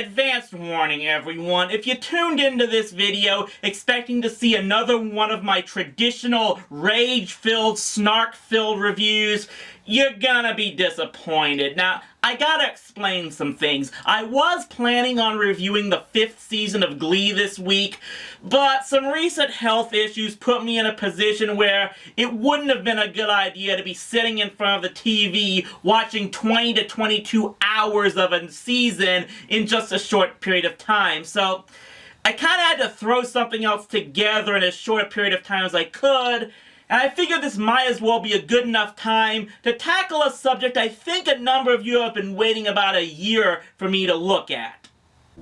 Advanced warning, everyone. If you tuned into this video expecting to see another one of my traditional rage-filled, snark-filled reviews, you're gonna be disappointed. Now, I gotta explain some things. I was planning on reviewing the 5th season of Glee this week, but some recent health issues put me in a position where it wouldn't have been a good idea to be sitting in front of the TV watching 20 to 22 hours of a season in just a short period of time. So, I kinda had to throw something else together in as short a period of time as I could, and I figured this might as well be a good enough time to tackle a subject I think a number of you have been waiting about a year for me to look at.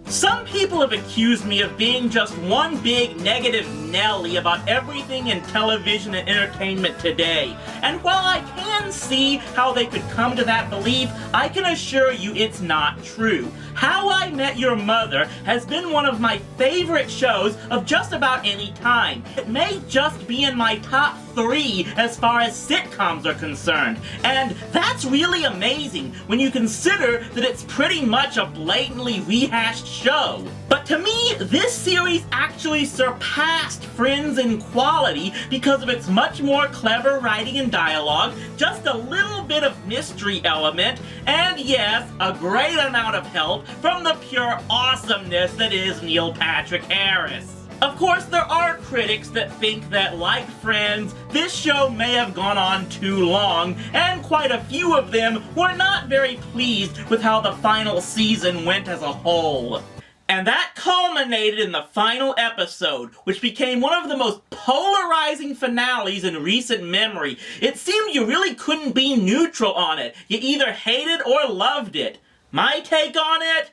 Some people have accused me of being just one big negative Nelly about everything in television and entertainment today. And while I can see how they could come to that belief, I can assure you it's not true. How I Met Your Mother has been one of my favorite shows of just about any time. It may just be in my top 3 as far as sitcoms are concerned. And that's really amazing when you consider that it's pretty much a blatantly rehashed show. But to me, this series actually surpassed Friends in quality because of its much more clever writing and dialogue, just a little bit of mystery element, and yes, a great amount of help from the pure awesomeness that is Neil Patrick Harris. Of course, there are critics that think that, like Friends, this show may have gone on too long, and quite a few of them were not very pleased with how the final season went as a whole. And that culminated in the final episode, which became one of the most polarizing finales in recent memory. It seemed you really couldn't be neutral on it. You either hated or loved it. My take on it?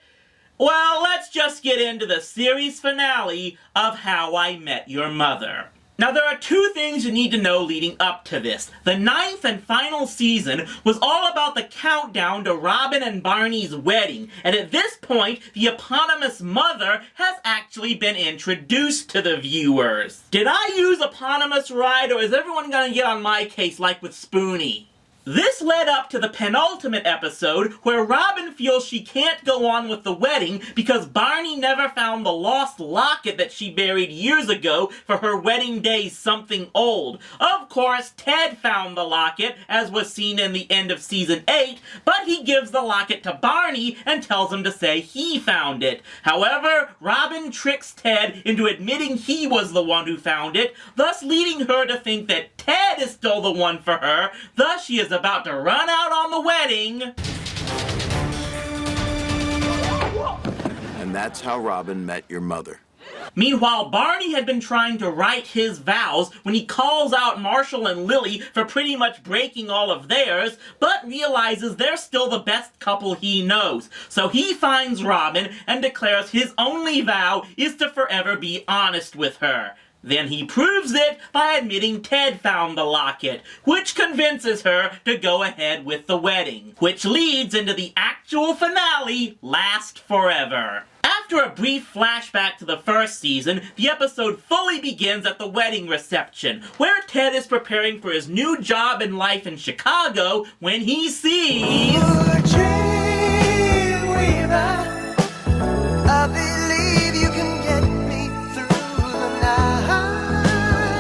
Well, let's just get into the series finale of How I Met Your Mother. Now, there are 2 things you need to know leading up to this. The 9th and final season was all about the countdown to Robin and Barney's wedding, and at this point, the eponymous mother has actually been introduced to the viewers. Did I use eponymous right, or is everyone gonna get on my case like with Spoonie? This led up to the penultimate episode where Robin feels she can't go on with the wedding because Barney never found the lost locket that she buried years ago for her wedding day something old. Of course, Ted found the locket, as was seen in the end of season 8, but he gives the locket to Barney and tells him to say he found it. However, Robin tricks Ted into admitting he was the one who found it, thus leading her to think that Ted is still the one for her, thus she is about to run out on the wedding. And that's how Robin met your mother. Meanwhile, Barney had been trying to right his vows when he calls out Marshall and Lily for pretty much breaking all of theirs, but realizes they're still the best couple he knows. So he finds Robin and declares his only vow is to forever be honest with her. Then he proves it by admitting Ted found the locket, which convinces her to go ahead with the wedding, which leads into the actual finale, Last Forever. After a brief flashback to the 1st season, the episode fully begins at the wedding reception, where Ted is preparing for his new job in life in Chicago when he sees...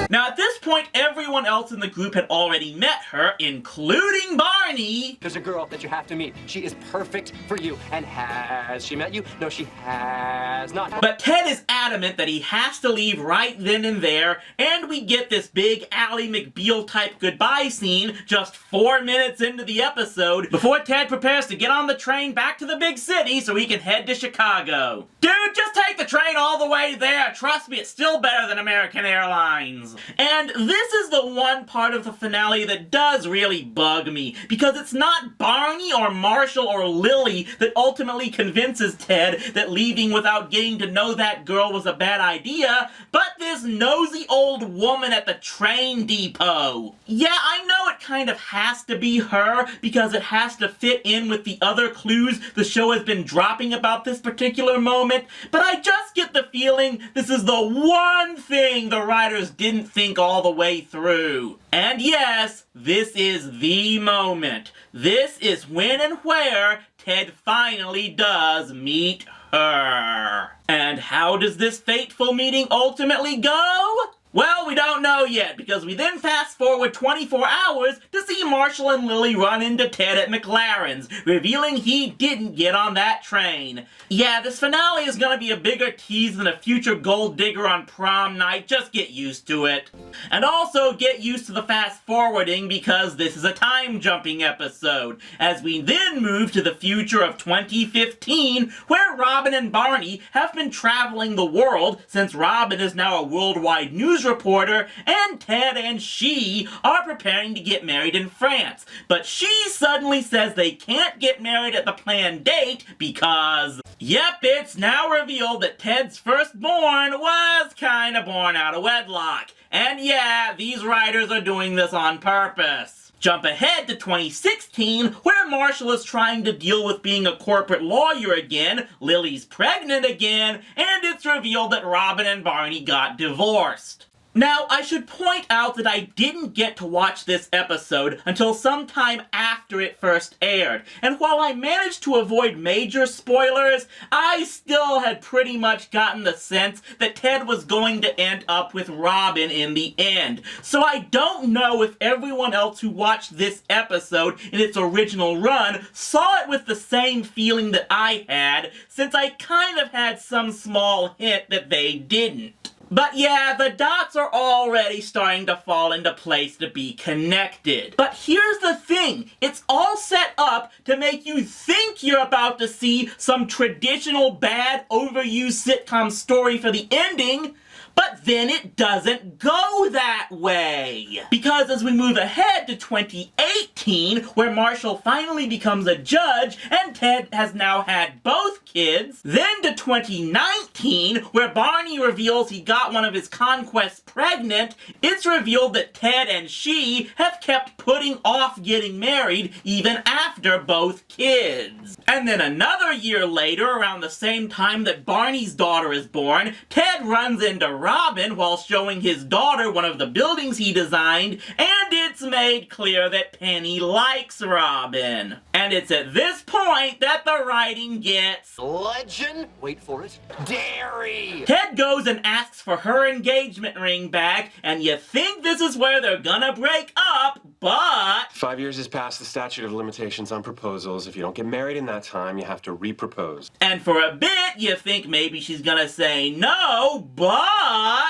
Now, at this point, everyone else in the group had already met her, including Barney. There's a girl that you have to meet. She is perfect for you. And has she met you? No, she has not. But Ted is adamant that he has to leave right then and there, and we get this big Ally McBeal-type goodbye scene just 4 minutes into the episode before Ted prepares to get on the train back to the big city so he can head to Chicago. Dude, just take the train all the way there. Trust me, it's still better than American Airlines. And this is the one part of the finale that does really bug me, because it's not Barney or Marshall or Lily that ultimately convinces Ted that leaving without getting to know that girl was a bad idea, but this nosy old woman at the train depot. Yeah, I know it kind of has to be her, because it has to fit in with the other clues the show has been dropping about this particular moment, but I just get the feeling this is the one thing the writers didn't think all the way through. And yes, this is the moment. This is when and where Ted finally does meet her. And how does this fateful meeting ultimately go? Well, we don't know yet, because we then fast forward 24 hours to see Marshall and Lily run into Ted at McLaren's, revealing he didn't get on that train. Yeah, this finale is gonna be a bigger tease than a future gold digger on prom night, just get used to it. And also get used to the fast forwarding, because this is a time jumping episode, as we then move to the future of 2015, where Robin and Barney have been traveling the world, since Robin is now a worldwide news reporter, and Ted and she are preparing to get married in France. But she suddenly says they can't get married at the planned date because, yep, it's now revealed that Ted's firstborn was kinda born out of wedlock. And yeah, these writers are doing this on purpose. Jump ahead to 2016, where Marshall is trying to deal with being a corporate lawyer again, Lily's pregnant again, and it's revealed that Robin and Barney got divorced. Now, I should point out that I didn't get to watch this episode until sometime after it first aired, and while I managed to avoid major spoilers, I still had pretty much gotten the sense that Ted was going to end up with Robin in the end. So I don't know if everyone else who watched this episode in its original run saw it with the same feeling that I had, since I kind of had some small hint that they didn't. But yeah, the dots are already starting to fall into place to be connected. But here's the thing, it's all set up to make you think you're about to see some traditional bad, overused sitcom story for the ending, but then it doesn't go that way. Because as we move ahead to 2018, where Marshall finally becomes a judge and Ted has now had both kids, then to 2019, where Barney reveals he got one of his conquests pregnant, it's revealed that Ted and she have kept putting off getting married even after both kids. And then another year later, around the same time that Barney's daughter is born, Ted runs into Robin while showing his daughter one of the buildings he designed, and it's made clear that Penny likes Robin. And it's at this point that the writing gets Legend, wait for it, dairy! Ted goes and asks for her engagement ring back, and you think this is where they're gonna break up, but 5 years is past the statute of limitations on proposals. If you don't get married in that time, you have to re-propose. and for a bit you think maybe she's gonna say no, but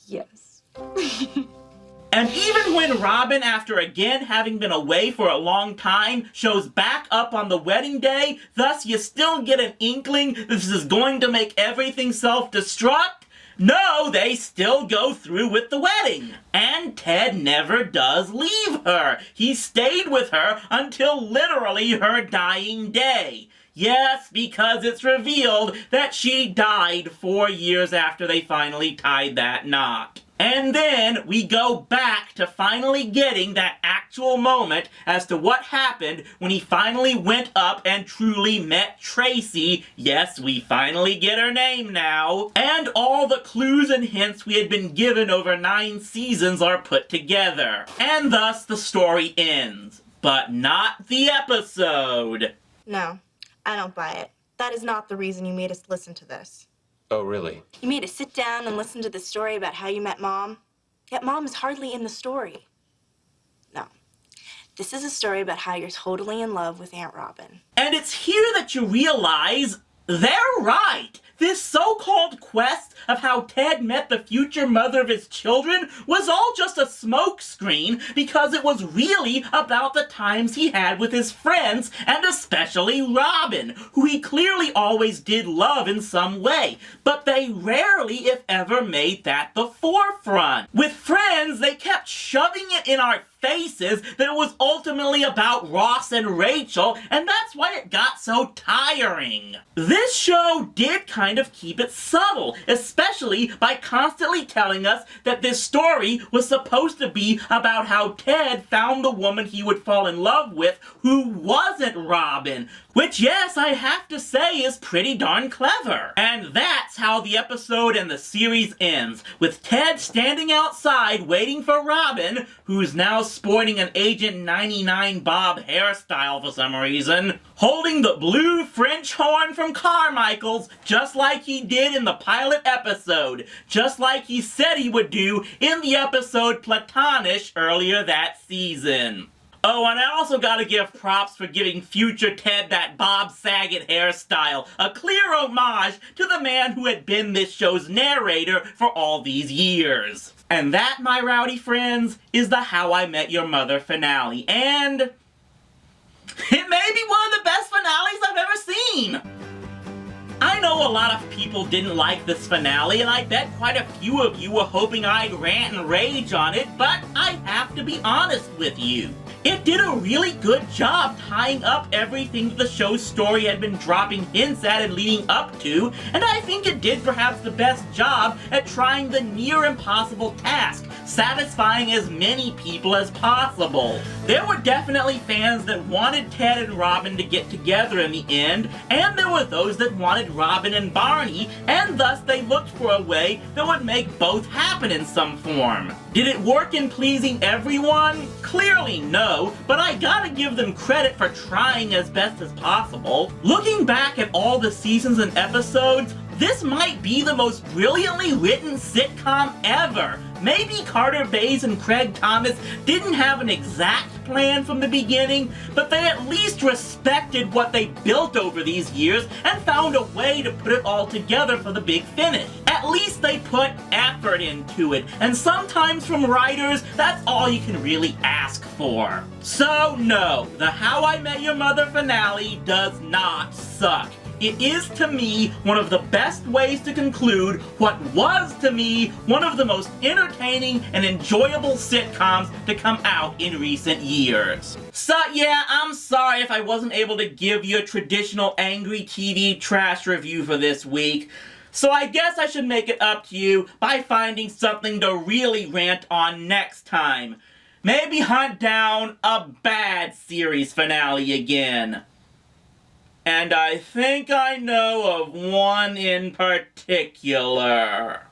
Yes. and even when Robin, after again having been away for a long time, shows back up on the wedding day, thus you still get an inkling this is going to make everything self-destruct, no, they still go through with the wedding. And Ted never does leave her. He stayed with her until literally her dying day. Yes, because it's revealed that she died 4 years after they finally tied that knot. And then we go back to finally getting that actual moment as to what happened when he finally went up and truly met Tracy. Yes, we finally get her name now. And all the clues and hints we had been given over 9 seasons are put together. And thus the story ends. But not the episode. No, I don't buy it. That is not the reason you made us listen to this. Oh, really? You made us sit down and listen to the story about how you met Mom. Yet Mom is hardly in the story. No. This is a story about how you're totally in love with Aunt Robin. And it's here that you realize they're right. This so-called quest of how Ted met the future mother of his children was all just a smokescreen, because it was really about the times he had with his friends, and especially Robin, who he clearly always did love in some way, but they rarely, if ever, made that the forefront. With friends, they kept shoving it in our faces that it was ultimately about Ross and Rachel, and that's why it got so tiring. This show did kind of keep it subtle, especially especially by constantly telling us that this story was supposed to be about how Ted found the woman he would fall in love with who wasn't Robin. Which, yes, I have to say is pretty darn clever. And that's how the episode and the series ends, with Ted standing outside waiting for Robin, who's now sporting an Agent 99 bob hairstyle for some reason, holding the blue French horn from Carmichael's, just like he did in the pilot episode, just like he said he would do in the episode Platonish earlier that season. Oh, and I also gotta give props for giving future Ted that Bob Saget hairstyle, a clear homage to the man who had been this show's narrator for all these years. And that, my rowdy friends, is the How I Met Your Mother finale, and it may be one of the best finales I've ever seen! I know a lot of people didn't like this finale, and I bet quite a few of you were hoping I'd rant and rage on it, but I have to be honest with you. It did a really good job tying up everything that the show's story had been dropping hints at and leading up to, and I think it did perhaps the best job at trying the near impossible task, satisfying as many people as possible. There were definitely fans that wanted Ted and Robin to get together in the end, and there were those that wanted Robin and Barney, and thus they looked for a way that would make both happen in some form. Did it work in pleasing everyone? Clearly no, but I gotta give them credit for trying as best as possible. Looking back at all the seasons and episodes, this might be the most brilliantly written sitcom ever. Maybe Carter Bays and Craig Thomas didn't have an exact plan from the beginning, but they at least respected what they built over these years and found a way to put it all together for the big finish. At least they put effort into it, and sometimes from writers, that's all you can really ask for. So no, the How I Met Your Mother finale does not suck. It is, to me, one of the best ways to conclude what was, to me, one of the most entertaining and enjoyable sitcoms to come out in recent years. So yeah, I'm sorry if I wasn't able to give you a traditional angry TV trash review for this week. So I guess I should make it up to you by finding something to really rant on next time. Maybe hunt down a bad series finale again. And I think I know of one in particular.